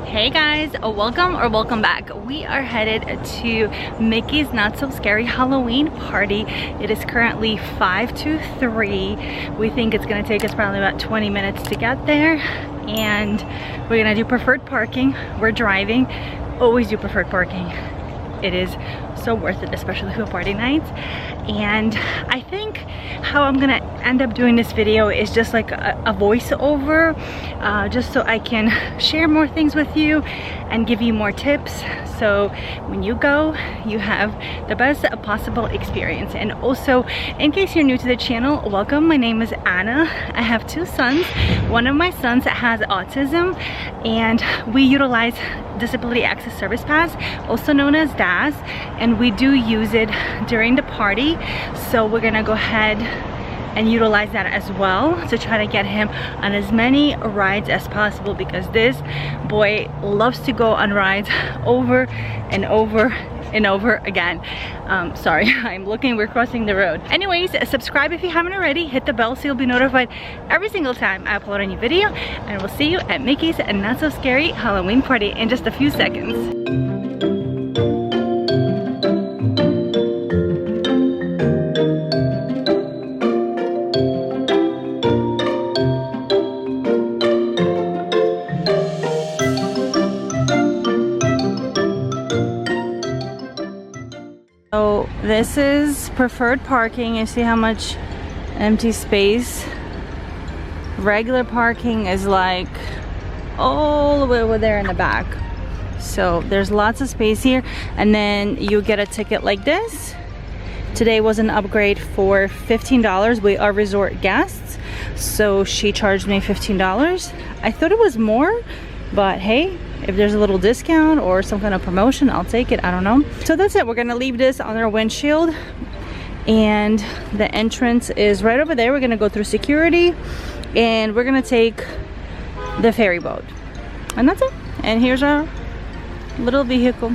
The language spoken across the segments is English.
Hey guys, welcome back. We are headed to Mickey's Not So Scary Halloween party. It is currently 5 to 3. We think it's gonna take us probably about 20 minutes to get there, and we're gonna do preferred parking. We're driving. Always do preferred parking. It is so worth it, especially for party nights. And I think how I'm gonna end up doing this video is just like a voiceover, just so I can share more things with you and give you more tips, so when you go you have the best possible experience. And also, in case you're new to the channel, welcome. My name is Anna. I have 2 sons. One of my sons has autism, and we utilize Disability Access Service Pass, also known as DAS, and we do use it during the party. So we're gonna go ahead and utilize that as well to try to get him on as many rides as possible, because this boy loves to go on rides over and over and over again. Sorry, I'm looking, we're crossing the road. Anyways, subscribe if you haven't already, hit the bell so you'll be notified every single time I upload a new video, and we'll see you at Mickey's Not So Scary Halloween party in just a few seconds. So this is preferred parking. You see how much empty space. Regular parking is like all the way over there in the back. So there's lots of space here, and then you get a ticket like this. Today was an upgrade for $15. We are resort guests, so she charged me $15. I thought it was more, but hey, if there's a little discount or some kind of promotion, I'll take it. I don't know. So that's it. We're gonna leave this on our windshield, and the entrance is right over there. We're gonna go through security, and we're gonna take the ferry boat, and that's it. And here's our little vehicle.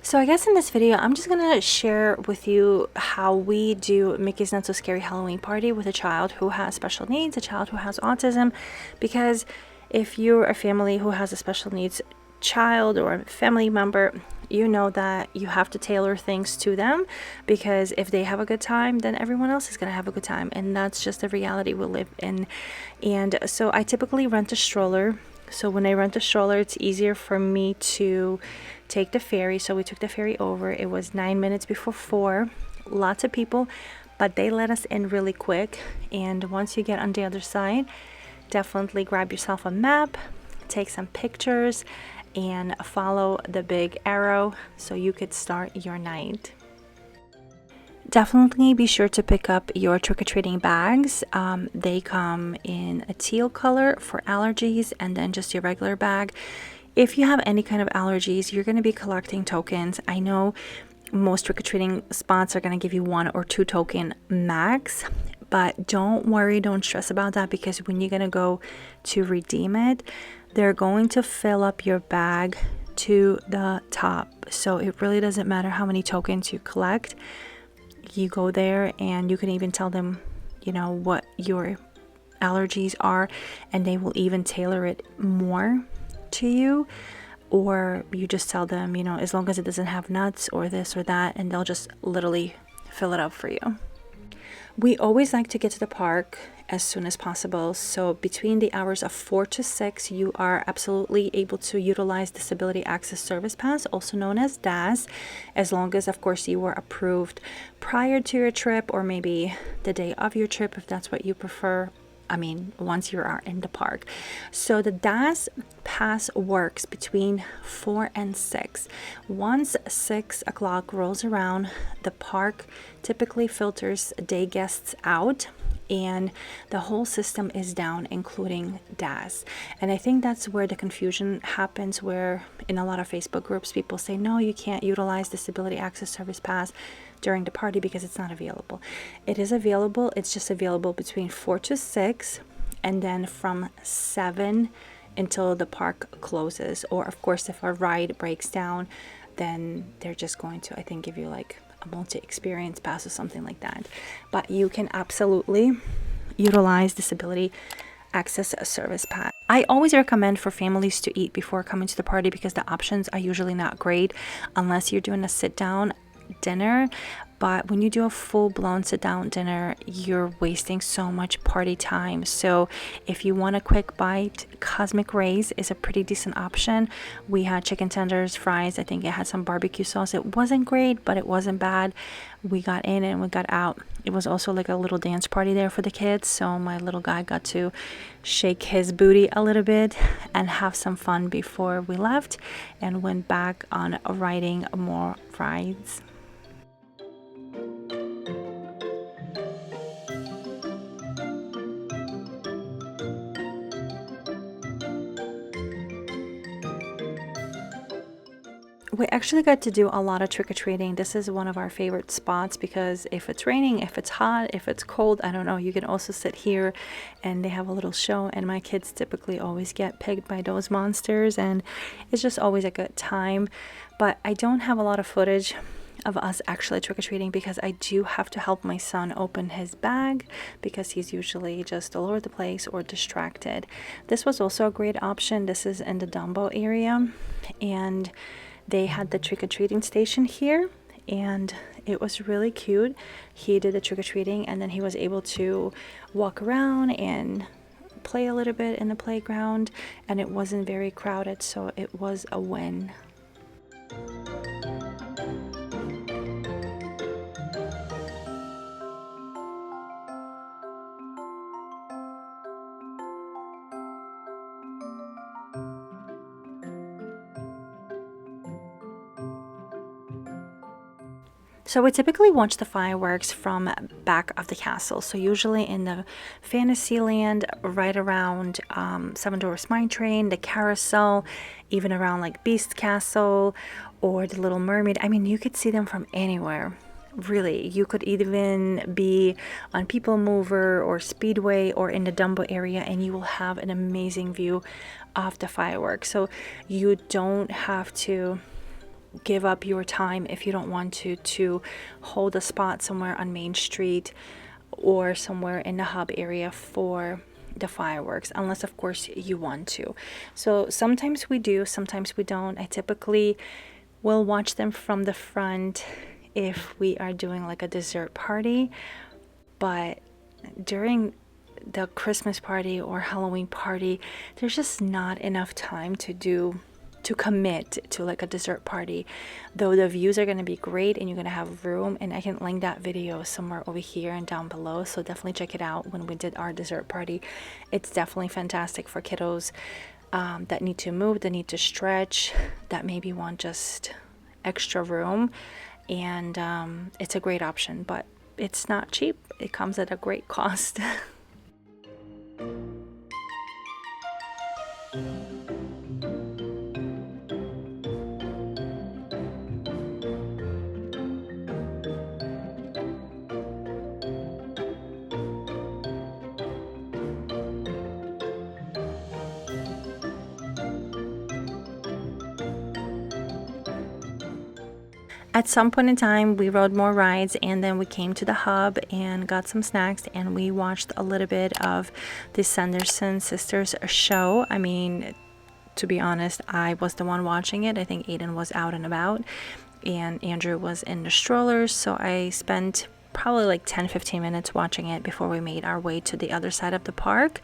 So I guess in this video, I'm just gonna share with you how we do Mickey's Not So Scary Halloween party with a child who has special needs, a child who has autism, because if you're a family who has a special needs child or a family member, you know that you have to tailor things to them, because if they have a good time, then everyone else is going to have a good time, and that's just the reality we live in. And so I typically rent a stroller. So when I rent a stroller, it's easier for me to take the ferry. So we took the ferry over. It was 9 minutes before 4. Lots of people, but they let us in really quick. And once you get on the other side, definitely grab yourself a map, take some pictures, and follow the big arrow so you could start your night. Definitely be sure to pick up your trick-or-treating bags. They come in a teal color for allergies, and then just your regular bag. If you have any kind of allergies, you're going to be collecting tokens. I know most trick-or-treating spots are going to give you 1 or 2 token max, but don't worry, don't stress about that, because when you're gonna go to redeem it, they're going to fill up your bag to the top. So it really doesn't matter how many tokens you collect. You go there and you can even tell them, you know, what your allergies are, and they will even tailor it more to you. Or you just tell them, you know, as long as it doesn't have nuts or this or that, and they'll just literally fill it up for you. We always like to get to the park as soon as possible. So between the hours of 4 to 6, you are absolutely able to utilize Disability Access Service Pass, also known as DAS, as long as, of course, you were approved prior to your trip, or maybe the day of your trip, if that's what you prefer. I mean, once you are in the park. So the DAS pass works between 4 and 6. Once 6 o'clock rolls around, the park typically filters day guests out, and the whole system is down, including DAS. And I think that's where the confusion happens, where in a lot of Facebook groups, people say, no, you can't utilize Disability Access Service Pass during the party because it's not available. It is available. It's just available between 4 to 6, and then from 7 until the park closes. Or of course, if a ride breaks down, then they're just going to, I think, give you like a multi-experience pass or something like that. But you can absolutely utilize Disability access service pack. I always recommend for families to eat before coming to the party because the options are usually not great unless you're doing a sit down dinner. But when you do a full-blown sit-down dinner, you're wasting so much party time. So if you want a quick bite, Cosmic Rays is a pretty decent option. We had chicken tenders, fries. I think it had some barbecue sauce. It wasn't great, but it wasn't bad. We got in and we got out. It was also like a little dance party there for the kids. So my little guy got to shake his booty a little bit and have some fun before we left and went back on riding more rides. We actually got to do a lot of trick-or-treating. This is one of our favorite spots because if it's raining, if it's hot, if it's cold, I don't know, you can also sit here and they have a little show, and my kids typically always get picked by those monsters, and it's just always a good time. But I don't have a lot of footage of us actually trick-or-treating because I do have to help my son open his bag because he's usually just all over the place or distracted. This was also a great option. This is in the Dumbo area, and they had the trick-or-treating station here, and it was really cute. He did the trick-or-treating, and then he was able to walk around and play a little bit in the playground, and it wasn't very crowded, so it was a win. So we typically watch the fireworks from back of the castle. So usually in the Fantasyland, right around Seven Dwarfs Mine Train, the carousel, even around like Beast Castle or the Little Mermaid. I mean, you could see them from anywhere. Really, you could even be on People Mover or Speedway or in the Dumbo area, and you will have an amazing view of the fireworks. So you don't have to give up your time if you don't want to hold a spot somewhere on Main Street or somewhere in the hub area for the fireworks, unless of course you want to. So sometimes we do, sometimes we don't. I typically will watch them from the front if we are doing like a dessert party, but during the Christmas party or Halloween party, there's just not enough time to commit to like a dessert party, though the views are going to be great and you're going to have room, and I can link that video somewhere over here and down below, so definitely check it out. When we did our dessert party, it's definitely fantastic for kiddos that need to move, that need to stretch, that maybe want just extra room, and it's a great option, but it's not cheap. It comes at a great cost. At some point in time, we rode more rides, and then we came to the hub and got some snacks, and we watched a little bit of the Sanderson sisters show. I mean, to be honest, I was the one watching it. I think Aiden was out and about, and Andrew was in the strollers, so I spent probably like 10-15 minutes watching it before we made our way to the other side of the park.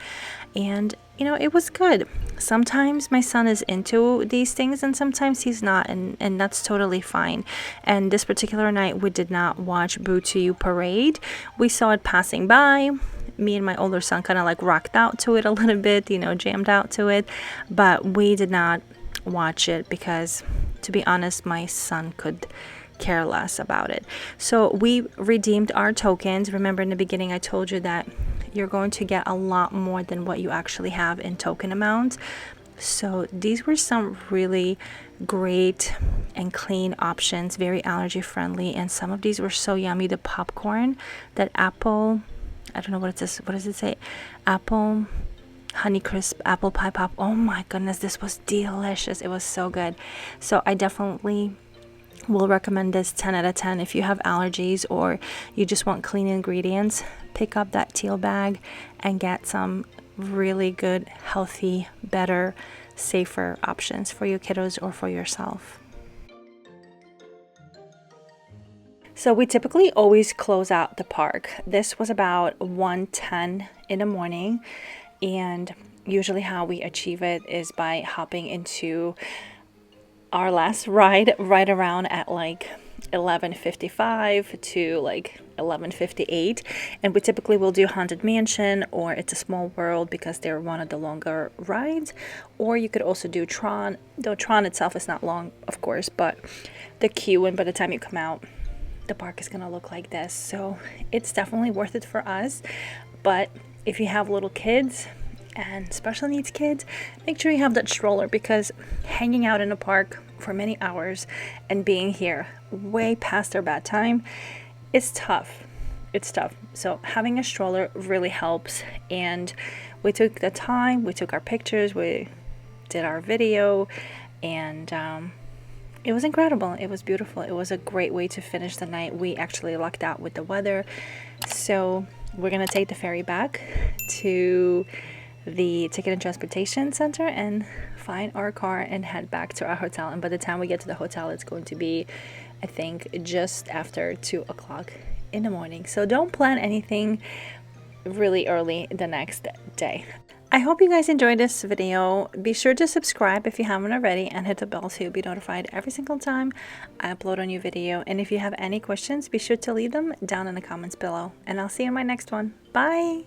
And you know, it was good. Sometimes my son is into these things and sometimes he's not, and that's totally fine. And this particular night we did not watch Boo to You Parade. We saw it passing by. Me and my older son kind of like rocked out to it a little bit, you know, jammed out to it, but we did not watch it because, to be honest, my son could care less about it. So we redeemed our tokens. Remember in the beginning I told you that you're going to get a lot more than what you actually have in token amount. So these were some really great and clean options, very allergy friendly, and some of these were so yummy. The popcorn, that apple, I don't know what it what does it say, apple honey crisp apple pie pop. Oh my goodness, this was delicious. It was so good. So I definitely will recommend this 10 out of 10 if you have allergies or you just want clean ingredients. Pick up that teal bag and get some really good, healthy, better, safer options for your kiddos or for yourself. So we typically always close out the park. This was about 1:10 in the morning, and usually how we achieve it is by hopping into our last ride right around at like 11:55 to like 11:58, and we typically will do Haunted Mansion or It's a Small World because they're one of the longer rides. Or you could also do Tron, though Tron itself is not long, of course, but the queue, and by the time you come out, the park is gonna look like this. So it's definitely worth it for us. But if you have little kids and special needs kids, make sure you have that stroller, because hanging out in a park for many hours and being here way past their bedtime is tough. It's tough. So having a stroller really helps. And we took the time, we took our pictures, we did our video, and it was incredible. It was beautiful. It was a great way to finish the night. We actually lucked out with the weather. So we're gonna take the ferry back to the Ticket and Transportation Center and find our car and head back to our hotel. And by the time we get to the hotel, it's going to be, I think, just after 2 o'clock in the morning. So don't plan anything really early the next day. I hope you guys enjoyed this video. Be sure to subscribe if you haven't already, and hit the bell to be notified every single time I upload a new video. And if you have any questions, be sure to leave them down in the comments below. And I'll see you in my next one. Bye!